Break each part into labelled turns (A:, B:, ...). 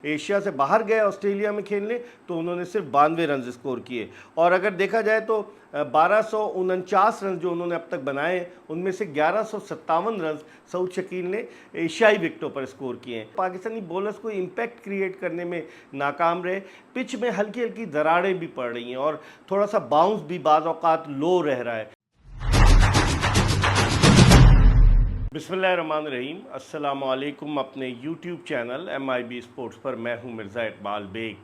A: Asia से बाहर गए ऑस्ट्रेलिया में खेलने तो उन्होंने सिर्फ 92 रन स्कोर किए। और अगर देखा जाए तो 1249 रन जो उन्होंने अब तक बनाए उनमें से 1157 रन सऊद शकील ने एशियाई विकेटों पर स्कोर किए हैं। पाकिस्तानी बॉलर्स को इम्पैक्ट क्रिएट करने में नाकाम रहे। पिच में हल्की हल्की दरारें भी पड़ रही हैं और थोड़ा सा बाउंस भी बाज़ औक़ात लो रह रहा है। बिस्मिल्लाहिर्रहमानिर्रहीम, अस्सलाम वालेकुम। अपने यूट्यूब चैनल MIB स्पोर्ट्स पर मैं हूं मिर्ज़ा इकबाल बेग।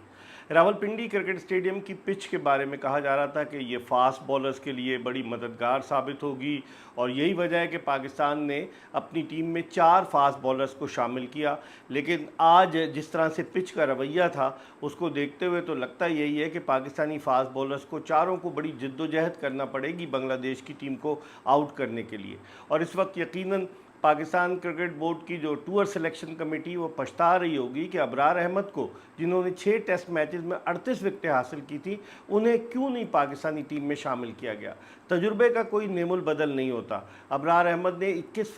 A: रावलपिंडी क्रिकेट स्टेडियम की पिच के बारे में कहा जा रहा था कि ये फ़ास्ट बॉलर्स के लिए बड़ी मददगार साबित होगी और यही वजह है कि पाकिस्तान ने अपनी टीम में 4 फास्ट बॉलर्स को शामिल किया। लेकिन आज जिस तरह से पिच का रवैया था उसको देखते हुए तो लगता यही है कि पाकिस्तानी फास्ट बॉलर्स को चारों को बड़ी जद्दोजहद करना पड़ेगी बांग्लादेश की टीम को आउट करने के लिए। और इस वक्त यकीनन पाकिस्तान क्रिकेट बोर्ड की जो टूर सिलेक्शन कमेटी वो पछता रही होगी कि अबरार अहमद को, जिन्होंने 6 टेस्ट मैचेस में 38 विकेटें हासिल की थी, उन्हें क्यों नहीं पाकिस्तानी टीम में शामिल किया गया। तजुर्बे का कोई नेमुल बदल नहीं होता। अबरार अहमद ने 21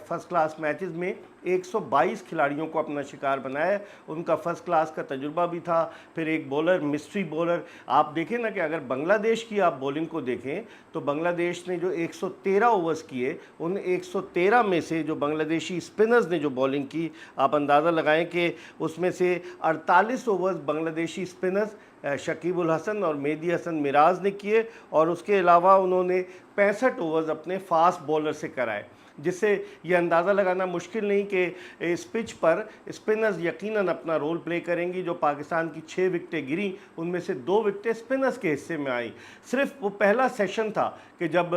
A: फर्स्ट क्लास मैचेस में 122 खिलाड़ियों को अपना शिकार बनाया। उनका फर्स्ट क्लास का तजुर्बा भी था। फिर एक बॉलर, मिस्ट्री बॉलर, आप देखें ना कि अगर बांग्लादेश की आप बॉलिंग को देखें तो बांग्लादेश ने जो 113 ओवर्स किए, उन 113 में से जो बांग्लादेशी स्पिनर्स ने जो बॉलिंग की, आप अंदाज़ा लगाएं कि उसमें से 48 ओवर्स बांग्लादेशी स्पिनर्स शकीब उल हसन और मेहदी हसन मिराज ने किए और उसके अलावा उन्होंने 65 ओवर्स अपने फास्ट बॉलर से कराए, जिससे ये अंदाज़ा लगाना मुश्किल नहीं कि इस पिच पर स्पिनर्स यकीनन अपना रोल प्ले करेंगी। जो पाकिस्तान की 6 विकेटें गिरी उनमें से 2 विकेटें स्पिनर्स के हिस्से में आई। सिर्फ वो पहला सेशन था कि जब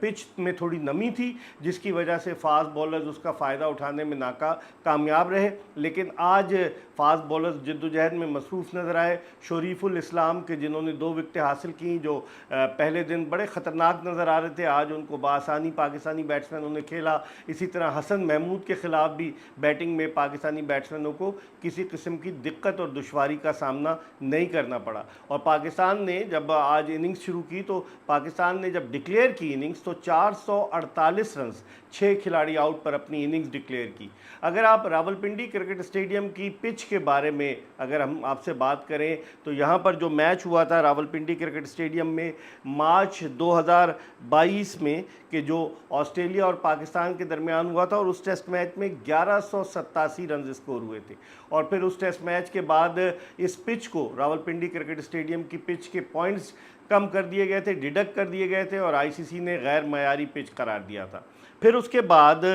A: पिच में थोड़ी नमी थी जिसकी वजह से फास्ट बॉलर्स उसका फ़ायदा उठाने में कामयाब रहे। लेकिन आज फास्ट बॉलर्स जद्दोजहद में मसरूफ़ नज़र आए। शरीफुल इस्लाम के जिन्होंने 2 विकेटें हासिल की, जो पहले दिन बड़े ख़तरनाक नज़र आ रहे थे, आज उनको बआसानी पाकिस्तानी बैट्समैनों ने खेला। इसी तरह हसन महमूद के ख़िलाफ़ भी बैटिंग में पाकिस्तानी बैट्समैनों को किसी किस्म की दिक्कत और दुश्वारी का सामना नहीं करना पड़ा। और पाकिस्तान ने जब आज इनिंग्स शुरू की तो पाकिस्तान ने जब डिक्लेयर की इनिंग्स तो 448 रन 6 खिलाड़ी आउट पर अपनी इनिंग्स डिक्लेयर की। अगर आप रावलपिंडी क्रिकेट स्टेडियम की पिच के बारे में अगर हम आपसे बात करें तो यहाँ पर जो मैच हुआ था रावलपिंडी क्रिकेट स्टेडियम में मार्च 2022 में, कि जो ऑस्ट्रेलिया और पाकिस्तान के दरमियान हुआ था, और उस टेस्ट मैच में 1187 रन स्कोर हुए थे। और फिर उस टेस्ट मैच के बाद इस पिच को, रावलपिंडी क्रिकेट स्टेडियम की पिच के पॉइंट्स कम कर दिए गए थे, डिडक्ट कर दिए गए थे और ICC ने गैर मयारी पिच करार दिया था। फिर उसके बाद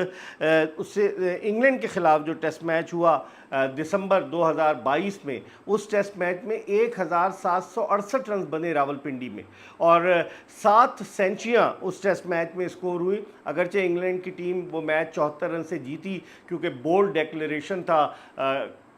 A: उससे इंग्लैंड के ख़िलाफ़ जो टेस्ट मैच हुआ दिसंबर 2022 में, उस टेस्ट मैच में 1768 रन बने रावलपिंडी में और 7 सेंचुरियाँ उस टेस्ट मैच में स्कोर हुई। अगरचे इंग्लैंड की टीम वो मैच 74 रन से जीती क्योंकि बोल्ड डेक्लेरेशन था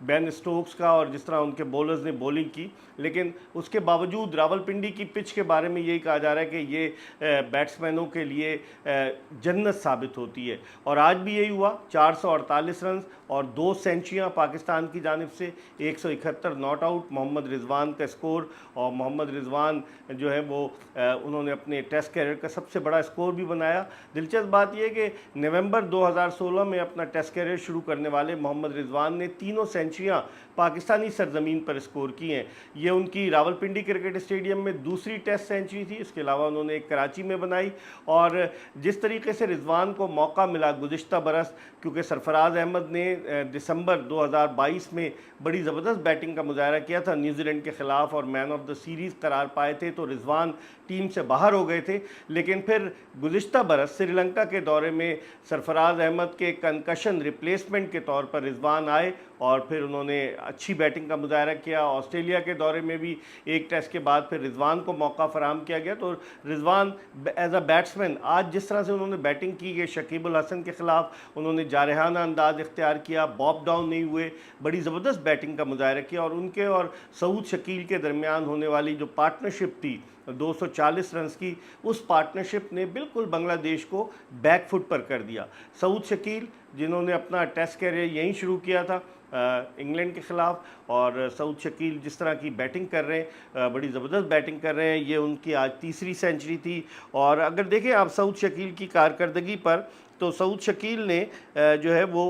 A: बेन स्टोक्स का और जिस तरह उनके बॉलर्स ने बॉलिंग की, लेकिन उसके बावजूद रावलपिंडी की पिच के बारे में यही कहा जा रहा है कि ये बैट्समैनों के लिए जन्नत साबित होती है। और आज भी यही हुआ, 448 रन और 2 सेंचुरियाँ पाकिस्तान की जानिब से, 171 नॉट आउट। मोहम्मद रिजवान का स्कोर, और मोहम्मद रिजवान जो है वो उन्होंने अपने टेस्ट कैरियर का सबसे बड़ा स्कोर भी बनाया। दिलचस्प बात यह है कि नवंबर 2016 में अपना टेस्ट कैरियर शुरू करने वाले मोहम्मद रिजवान ने 3 सेंचुरियाँ पाकिस्तानी सरजमीन पर स्कोर की हैं। ये उनकी रावलपिंडी क्रिकेट स्टेडियम में दूसरी टेस्ट सेंचुरी थी। इसके अलावा उन्होंने एक कराची में बनाई। और जिस तरीके से रिजवान को मौका मिला गुज़िश्ता बरस, क्योंकि सरफराज अहमद ने दिसंबर 2022 में बड़ी ज़बरदस्त बैटिंग का मुजाहरा किया था न्यूजीलैंड के ख़िलाफ़ और मैन ऑफ द सीरीज़ करार पाए थे, तो रिजवान टीम से बाहर हो गए थे। लेकिन फिर गुज़िश्ता बरस श्रीलंका के दौरे में सरफराज अहमद के कंकशन रिप्लेसमेंट के तौर पर रिजवान आए और फिर उन्होंने अच्छी बैटिंग का मुजाहरा किया। ऑस्ट्रेलिया के दौरे में भी एक टेस्ट के बाद फिर रिजवान को मौका फराहम किया गया। तो रिजवान एज अ बैट्समैन आज जिस तरह से उन्होंने बैटिंग की है, शकीब उल हसन के ख़िलाफ़ उन्होंने जारहाना अंदाज इख्तियार किया, बॉब डाउन नहीं हुए, बड़ी ज़बरदस्त बैटिंग का मुजाहरा किया। और उनके और सऊद शकील के दरमियान होने वाली जो पार्टनरशिप थी 240 रन की, उस पार्टनरशिप ने बिल्कुल बांग्लादेश को बैक फुट पर कर दिया। सऊद शकील जिन्होंने अपना टेस्ट कैरियर यहीं शुरू किया था इंग्लैंड के ख़िलाफ़, और सऊद शकील जिस तरह की बैटिंग कर रहे हैं, बड़ी ज़बरदस्त बैटिंग कर रहे हैं, ये उनकी आज तीसरी सेंचुरी थी। और अगर देखें आप सऊद शकील की कारकर्दगी पर, तो सऊद शकील ने जो है वो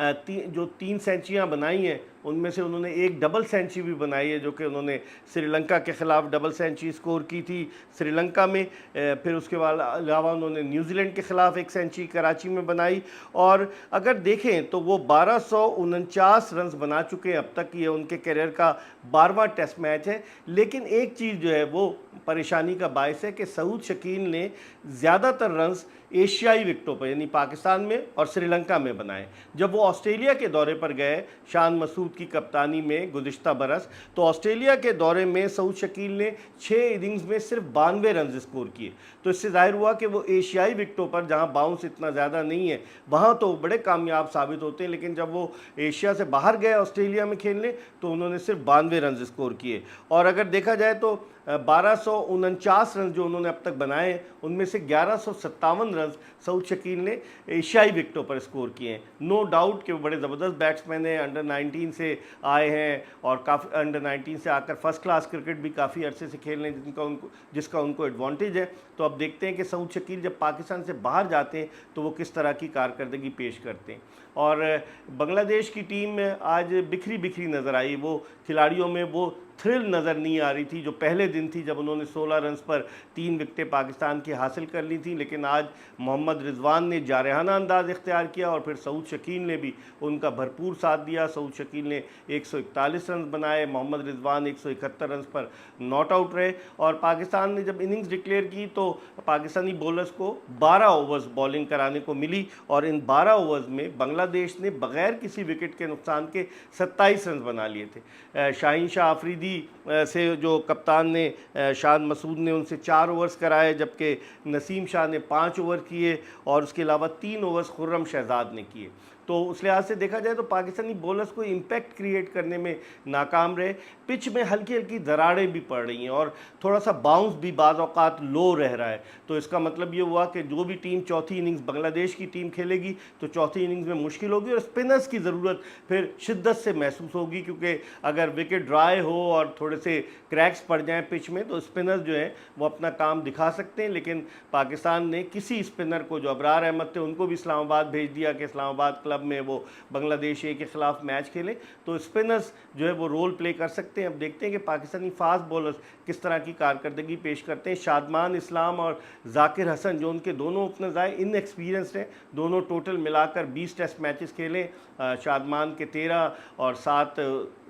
A: जो 3 सेंचुरियाँ बनाई हैं उनमें से उन्होंने एक डबल सेंचुरी भी बनाई है, जो कि उन्होंने श्रीलंका के ख़िलाफ़ डबल सेंचुरी स्कोर की थी श्रीलंका में। फिर उसके बाद अलावा उन्होंने न्यूजीलैंड के ख़िलाफ़ एक सेंचुरी कराची में बनाई। और अगर देखें तो वो 1249 रन बना चुके हैं अब तक। ये उनके करियर का 12वां टेस्ट मैच है। लेकिन एक चीज़ जो है वो परेशानी का बायस है कि सऊद शकील ने ज़्यादातर रन्स एशियाई विकेटों पर यानी पाकिस्तान में और श्रीलंका में बनाए। जब वो ऑस्ट्रेलिया के दौरे पर गए शान मसूद की कप्तानी में गुज़िश्ता बरस, तो ऑस्ट्रेलिया के दौरे में सऊद शकील ने 6 इनिंग्स में सिर्फ 92 रन स्कोर किए। तो इससे जाहिर हुआ कि वो एशियाई विकेटों पर, जहां बाउंस इतना ज़्यादा नहीं है, वहां तो बड़े कामयाब साबित होते हैं। लेकिन जब वो एशिया से बाहर गए ऑस्ट्रेलिया में खेलने, तो उन्होंने सिर्फ 92 रन स्कोर किए। और अगर देखा जाए तो 1249 रन जो उन्होंने अब तक बनाए, उनमें से 1157 रन सऊद शकील ने एशियाई विकेटों पर स्कोर किए हैं। नो डाउट कि वो बड़े ज़बरदस्त बैट्समैन हैं, अंडर 19 से आए हैं और काफ़ी अंडर 19 से आकर फर्स्ट क्लास क्रिकेट भी काफ़ी अरसे से खेल रहे हैं, जिसका उनको एडवांटेज है। तो अब देखते हैं कि सऊद शकील जब पाकिस्तान से बाहर जाते हैं तो वो किस तरह की कारकर्दगी पेश करते हैं। और बांग्लादेश की टीम आज बिखरी बिखरी नज़र आई। वो खिलाड़ियों में वो थ्रिल नज़र नहीं आ रही थी जो पहले दिन थी, जब उन्होंने 16 रन पर 3 विकेटें पाकिस्तान की हासिल कर ली थी। लेकिन आज मोहम्मद रिजवान ने जारहाना अंदाज इख्तियार किया और फिर सऊद शकील ने भी उनका भरपूर साथ दिया। सऊद शकील ने 141 रन बनाए, मोहम्मद रिजवान 171 रन पर नॉट आउट रहे। और पाकिस्तान ने जब इनिंग्स डिक्लेयर की तो पाकिस्तानी बॉलर्स को 12 ओवर्स बॉलिंग कराने को मिली और इन 12 ओवर्स में बांग्लादेश ने बगैर किसी विकेट के नुकसान के 27 रन बना लिए थे। शाहीन शाह आफरीदी से जो कप्तान ने शान मसूद ने उनसे 4 ओवर्स कराए, जबकि नसीम शाह ने 5 ओवर किए और उसके अलावा 3 ओवर्स खुर्रम शहजाद ने किए। तो उस लिहाज से देखा जाए तो पाकिस्तानी बॉलर्स को इम्पैक्ट क्रिएट करने में नाकाम रहे। पिच में हल्की हल्की दरारें भी पड़ रही हैं और थोड़ा सा बाउंस भी बाज़ औक़ात लो रह रहा है। तो इसका मतलब ये हुआ कि जो भी टीम चौथी इनिंग्स बांग्लादेश की टीम खेलेगी तो चौथी इनिंग्स में मुश्किल होगी और स्पिनर्स की ज़रूरत फिर शिद्दत से महसूस होगी, क्योंकि अगर विकेट ड्राई हो और थोड़े से क्रैक्स पड़ जाएँ पिच में तो स्पिनर्स जो हैं वो अपना काम दिखा सकते हैं। लेकिन पाकिस्तान ने किसी स्पिनर को, जो अबरार अहमद थे, उनको भी इस्लामाबाद भेज दिया कि इस्लामाबाद क्लब में वो बांग्लादेश ए के ख़िलाफ़ मैच खेलें। तो स्पिनर्स जो है वो रोल प्ले कर सकते हैं। अब देखते हैं कि पाकिस्तानी फास्ट बॉलर्स किस तरह की कारकर्दगी पेश करते हैं। शादमान इस्लाम और जाकिर हसन, जो उनके दोनों ओपनर्स आए, इन एक्सपीरियंस हैं, दोनों टोटल मिलाकर 20 टेस्ट मैचेस खेले। शादमान के 13 और 7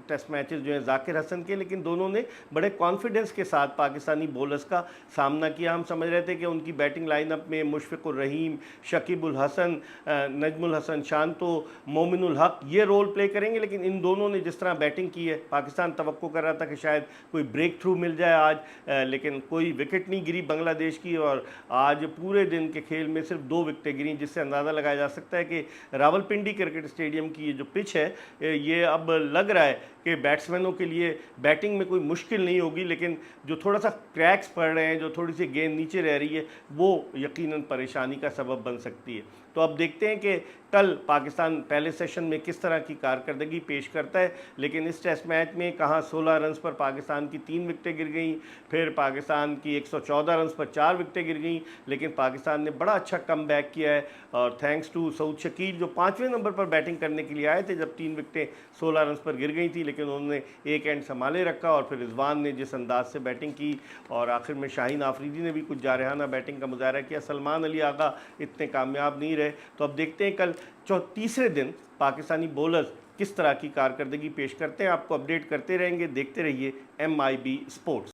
A: टेस्ट मैचेस जो हैं जाकिर हसन के। लेकिन दोनों ने बड़े कॉन्फिडेंस के साथ पाकिस्तानी बॉलर्स का सामना किया। हम समझ रहे थे कि उनकी बैटिंग लाइनअप में मुशफ़िकुर रहीम, शकीबुल हसन, नजमुल हसन शांतो, मोमिनुल हक ये रोल प्ले करेंगे। लेकिन इन दोनों ने जिस तरह बैटिंग की है, पाकिस्तान तवक्को कर रहा था कि शायद कोई ब्रेक थ्रू मिल जाए आज, लेकिन कोई विकेट नहीं गिरी बांग्लादेश की। और आज पूरे दिन के खेल में सिर्फ 2 विकेटें गिरी, जिससे अंदाज़ा लगाया जा सकता है कि रावलपिंडी क्रिकेट स्टेडियम की ये जो पिच है, ये अब लग रहा है कि बैट्समैनों के लिए बैटिंग में कोई मुश्किल नहीं होगी। लेकिन जो थोड़ा सा क्रैक्स पड़ रहे हैं, जो थोड़ी सी गेंद नीचे रह रही है, वो यकीनन परेशानी का सबब बन सकती है। तो अब देखते हैं कि कल पाकिस्तान पहले सेशन में किस तरह की कारकर्दगी पेश करता है। लेकिन इस टेस्ट मैच में कहाँ 16 रन पर पाकिस्तान की 3 विकेटें गिर गई, फिर पाकिस्तान की 114 रन पर 4 विकेटें गिर गई। लेकिन पाकिस्तान ने बड़ा अच्छा कम बैक किया है और थैंक्स टू सऊद शकील, जो 5वें नंबर पर बैटिंग करने के लिए आए थे जब 3 विकेटें 16 रन पर गिर गई थी। लेकिन उन्होंने एक एंड संभाले रखा और फिर रिजवान ने जिस अंदाज से बैटिंग की और आखिर में शाहीन आफरीदी ने भी कुछ जारहाना बैटिंग का मुजाहरा किया। सलमान अली आगा इतने कामयाब नहीं रहे। तो अब देखते हैं कल तीसरे दिन पाकिस्तानी बॉलर्स किस तरह की कारकर्दगी पेश करते हैं। आपको अपडेट करते रहेंगे। देखते रहिए MIB स्पोर्ट्स।